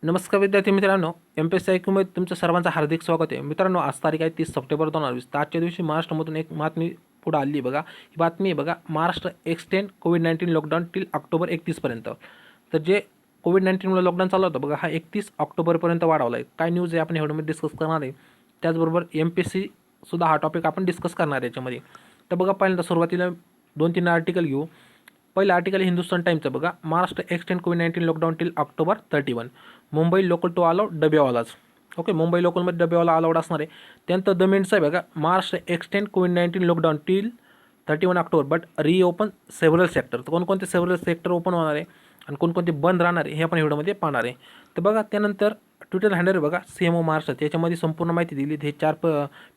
नमस्कार विद्यार्थी मित्रांनो, Mpsc मध्ये तुमचं सर्वांचं हार्दिक स्वागत आहे. मित्रांनो, आज तारीख आहे 30 सप्टेंबर 2020. तर आजच्या दिवशी महाराष्ट्रामधून एक बातमी पुढे आली आहे बघा. ही बातमी आहे बघा, महाराष्ट्र एक्सटेंड कोविड-19 लॉकडाऊन टिल ऑक्टोबर 31 पर्यंत. तर जे कोविड-19मुळे लॉकडाऊन चालू होतं बघा, हा 31 ऑक्टोबरपर्यंत वाढवला आहे. काय न्यूज आहे आपण ह्या व्हिडिओमध्ये डिस्कस करणार आहे. त्याचबरोबर Mpsc सुद्धा हा टॉपिक आपण डिस्कस करणार आहे याच्यामध्ये. तर बघा, पहिल्यांदा सुरुवातीला 2-3 आर्टिकल घेऊ. पहिलं आर्टिकल हिंदुस्तान टाइम्सचं बघा, महाराष्ट्र एक्सटेंड कोविड-19 lockdown till October 31. Mumbai local to allow डबेवालाच. ओके, मुंबई लोकलमध्ये डबेवाला अलाउड असणार आहे. त्यानंतर द मिनिट्स आहे बघा, महाराष्ट्र एक्सटेंड कोविड-19 lockdown till 31 October but reopen several sector. तर कोणकोणते सेव्हरल सेक्टर ओपन होणार आहे आणि कोणकोणते बंद राहणार आहे हे आपण व्हिडिओमध्ये पाहणार आहे. तर बघा, त्यानंतर ट्विटर हँडल बघा, CMO महाराष्ट्र, याच्यामध्ये संपूर्ण माहिती दिली. हे 4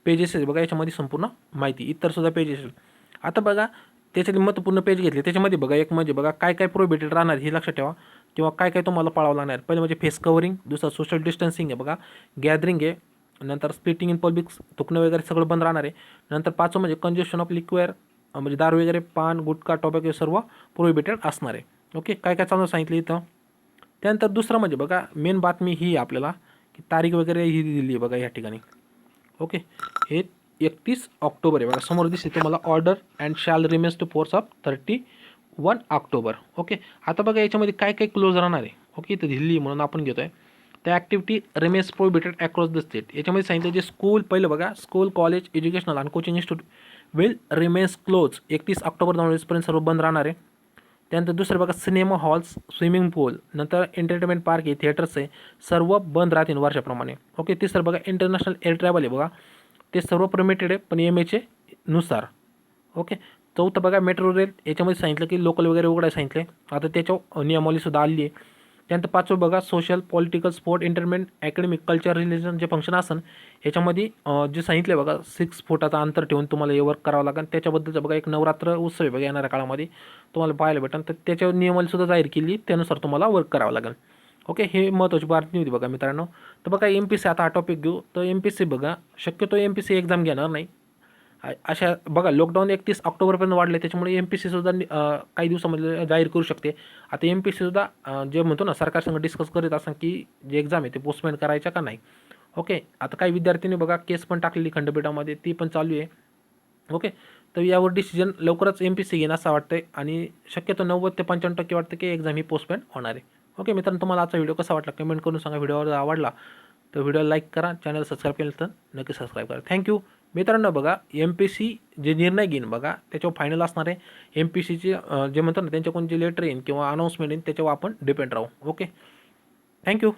पेजेस आहे बघा, याच्यामध्ये संपूर्ण माहिती, इतरसुद्धा पेजेस. आता बघा, त्याच्यातले महत्त्वपूर्ण पेज घेतले. त्याच्यामध्ये बघा, एक म्हणजे बघा काय काय प्रोहिबिटेड राहणार हे लक्षात ठेवा, किंवा काय काय तुम्हाला पाळावं लागणार. पहिलं म्हणजे फेस कव्हरिंग, दुसरं सोशल डिस्टन्सिंग आहे बघा, गॅदरिंग आहे, नंतर स्प्लिटिंग इन पब्लिक, थुकणं वगैरे सगळं बंद राहणार आहे. नंतर 5 म्हणजे कंजेशन ऑफ लिक्वेअर, म्हणजे दारू वगैरे, पान, गुटखा, टोबॅको सर्व प्रोहिबिटेड असणार आहे. ओके, काय काय चालू सांगितलं इथं. त्यानंतर दुसरं म्हणजे बघा, मेन बातमी ही आपल्याला की तारीख वगैरे ही दिली आहे बघा या ठिकाणी. ओके, हे 31 ऑक्टोबर आहे बघा, समोर दिसते तुम्हाला, order and shall remains to force of 31 October. Okay, आता बघा याच्यामध्ये काय काय क्लोज राहणार आहे. ओके, इथं दिल्ली म्हणून आपण घेतो आहे. तर activity remains prohibited across the state. याच्यामध्ये सांगितलं जे स्कूल, पहिलं बघा, स्कूल, कॉलेज, एज्युकेशनल आणि coaching institute will remains close. 31 October 2020 सर्व बंद राहणार आहे. त्यानंतर दुसरं बघा, सिनेमा हॉल्स, स्विमिंग पूल, नंतर एंटरटेनमेंट पार्क आहे, थिएटर्स आहे, सर्व बंद राहतील वर्षाप्रमाणे. ओके, तिसरं बघा, इंटरनॅशनल एअर ट्रॅव्हल आहे बघा, ते सर्व परमिटेड आहे पण MAचे नुसार. ओके, चौथं बघा, मेट्रो रेल, याच्यामध्ये सांगितलं की लोकल वगैरे उघडायला सांगितलं आहे. आता त्याच्या नियमावलीसुद्धा आली आहे. त्यानंतर 5वं बघा, social, political, sport, entertainment, academic, culture, religion जे फंक्शन असेल याच्यामध्ये जे सांगितलं बघा, 6 फुटाचं अंतर ठेवून तुम्हाला हे वर्क करावं लागेल. त्याच्याबद्दलचं बघा, एक नवरात्र उत्सव आहे बघा येणाऱ्या काळामध्ये तुम्हाला पाहायला भेटेल. तर त्याच्यावर नियमावलीसुद्धा जाहीर केली, त्यानुसार तुम्हाला वर्क करावं लागेल. ओके, हे महत्त्वाची बातमी होती बघा मित्रांनो. तर बघा, MPSC, आता हा टॉपिक घेऊ. तर MPSC बघा, शक्यतो MPSC एक्झाम घेणार नाही अशा बघा, लॉकडाऊन 31 ऑक्टोबरपर्यंत वाढले, त्याच्यामुळे MPSCसुद्धा काही दिवसामध्ये जाहीर करू शकते. आता MPSCसुद्धा जे म्हणतो ना, सरकारसंग डिस्कस करीत असं की जे एक्झाम आहे ते पोस्टपोन करायच्या का नाही. ओके, आता काही विद्यार्थ्यांनी बघा केस पण टाकलेली खंडपीठामध्ये, ती पण चालू आहे. ओके, तर यावर डिसिजन लवकरच MPSC घेईन असं वाटतंय आणि शक्यतो 90 ते 95% वाटतं की एक्झाम ही पोस्टपोन होणार आहे. ओके मित्रांनो, तुम्हाला आजचा व्हिडिओ कसा वाटला कमेंट करून सांगा. व्हिडिओवर आवडला तर व्हिडिओला लाईक करा, चॅनल सबस्क्राईब केलं तर नक्की सबस्क्राईब करा. थँक्यू मित्रांनो. बघा, MPSC जे निर्णय घेईन बघा त्याच्यावर फायनल असणार आहे. MPSCचे जे म्हणतात ना, त्यांच्याकडून जे लेटर येईन किंवा अनाऊन्समेंट येईन त्याच्यावर आपण डिपेंड राहू. Okay, thank you.